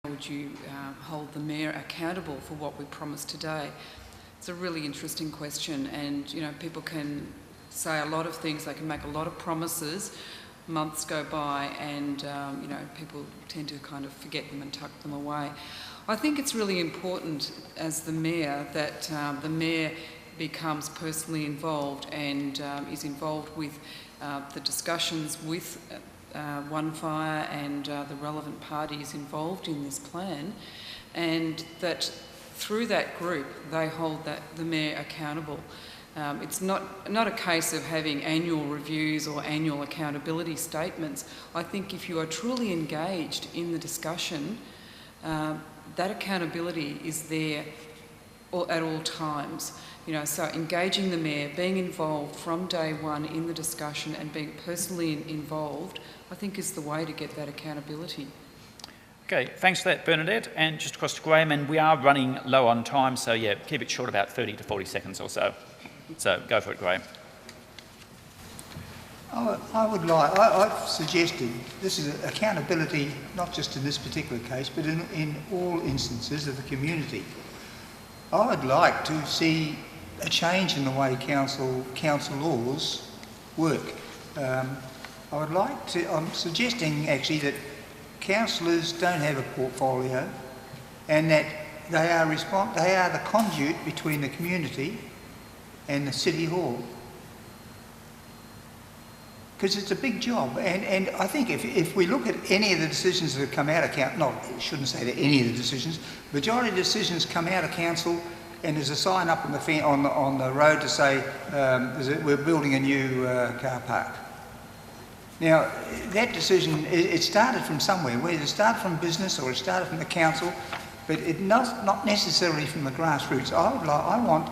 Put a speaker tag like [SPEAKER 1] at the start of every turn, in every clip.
[SPEAKER 1] would you hold the Mayor accountable for what we promised today? It's a really interesting question, and people can say a lot of things, they can make a lot of promises, months go by and people tend to kind of forget them and tuck them away. I think it's really important as the Mayor that the Mayor becomes personally involved and is involved with the discussions with One Fire and the relevant parties involved in this plan, and that through that group they hold the Mayor accountable. It's not a case of having annual reviews or annual accountability statements. I think if you are truly engaged in the discussion, that accountability is there at all times. So engaging the Mayor, being involved from day one in the discussion and being personally involved, I think is the way to get that accountability.
[SPEAKER 2] Okay, thanks for that, Bernadette. And just across to Graham, and we are running low on time, so yeah, keep it short, about 30 to 40 seconds or so. So go for it, Graham.
[SPEAKER 3] I've suggested this is accountability, not just in this particular case, but in all instances of the community. I would like to see a change in the way council laws work. I'm suggesting actually that councillors don't have a portfolio, and that they are the conduit between the community and the City Hall. Because it's a big job, and I think if we look at any of the decisions that have come out of council, I shouldn't say that any of the decisions, majority of decisions come out of council, and there's a sign up on the road to say we're building a new car park. Now, that decision, it started from somewhere, whether it started from business or it started from the council, but it not necessarily from the grassroots. I want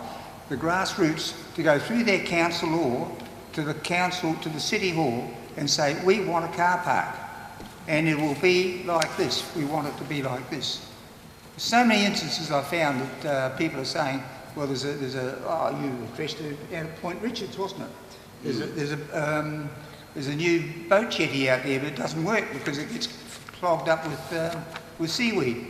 [SPEAKER 3] the grassroots to go through their council law to the City Hall and say, we want a car park and it will be like this, we want it to be like this. So many instances I've found that people are saying, well, you addressed it out of Point Richards, wasn't it? There's a new boat jetty out there, but it doesn't work because it gets clogged up with seaweed.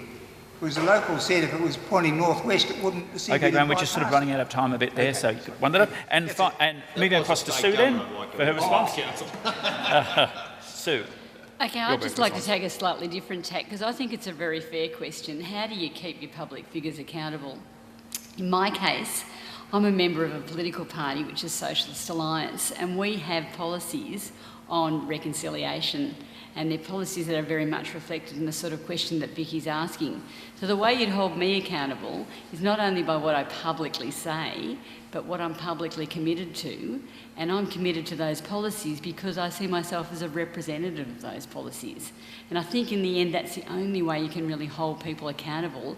[SPEAKER 3] Because the locals said if it was pointing northwest, it wouldn't.
[SPEAKER 2] Okay, Graham, we're just sort of running out of time a bit there, so you could wonder that. And moving across to Sue then for her response. Sue.
[SPEAKER 4] Okay, I'd just like to take a slightly different tack because I think it's a very fair question. How do you keep your public figures accountable? In my case, I'm a member of a political party which is Socialist Alliance, and we have policies on reconciliation, and they're policies that are very much reflected in the sort of question that Vicky's asking. So the way you'd hold me accountable is not only by what I publicly say, but what I'm publicly committed to, and I'm committed to those policies because I see myself as a representative of those policies. And I think in the end that's the only way you can really hold people accountable.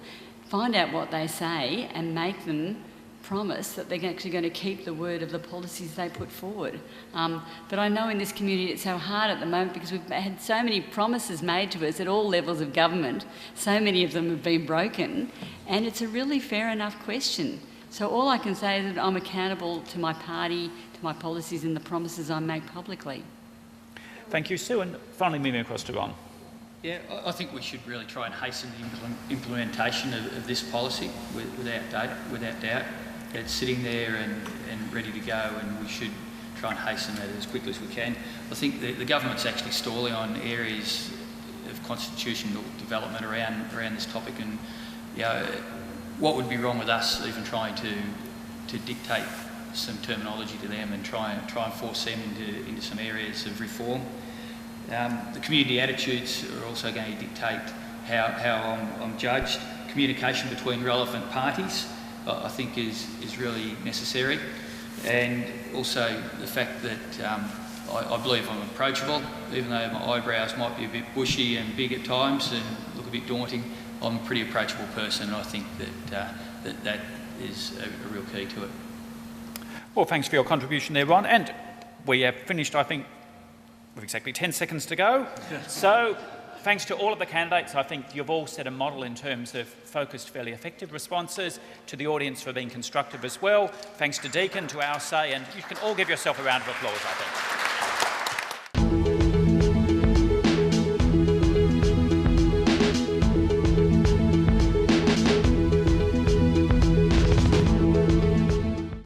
[SPEAKER 4] Find out what they say and make them promise that they're actually going to keep the word of the policies they put forward. But I know in this community it's so hard at the moment because we've had so many promises made to us at all levels of government, so many of them have been broken, and it's a really fair enough question. So all I can say is that I'm accountable to my party, to my policies and the promises I make publicly.
[SPEAKER 2] Thank you, Sue. And finally moving across to Ron.
[SPEAKER 5] Yeah, I think we should really try and hasten the implementation of this policy without doubt. It's sitting there and ready to go, and we should try and hasten that as quickly as we can. I think the government's actually stalling on areas of constitutional development around this topic, and what would be wrong with us even trying to dictate some terminology to them and try and force them into some areas of reform. The community attitudes are also going to dictate how I'm judged. Communication between relevant parties, I think, is really necessary, and also the fact that I believe I'm approachable, even though my eyebrows might be a bit bushy and big at times and look a bit daunting. I'm a pretty approachable person, and I think that is a real key to it.
[SPEAKER 2] Well, thanks for your contribution there, Ron. And we have finished, I think, with exactly 10 seconds to go. So thanks to all of the candidates. I think you've all set a model in terms of focused, fairly effective responses, to the audience for being constructive as well. Thanks to Deakin, to OurSay, and you can all give yourself a round of applause, I think.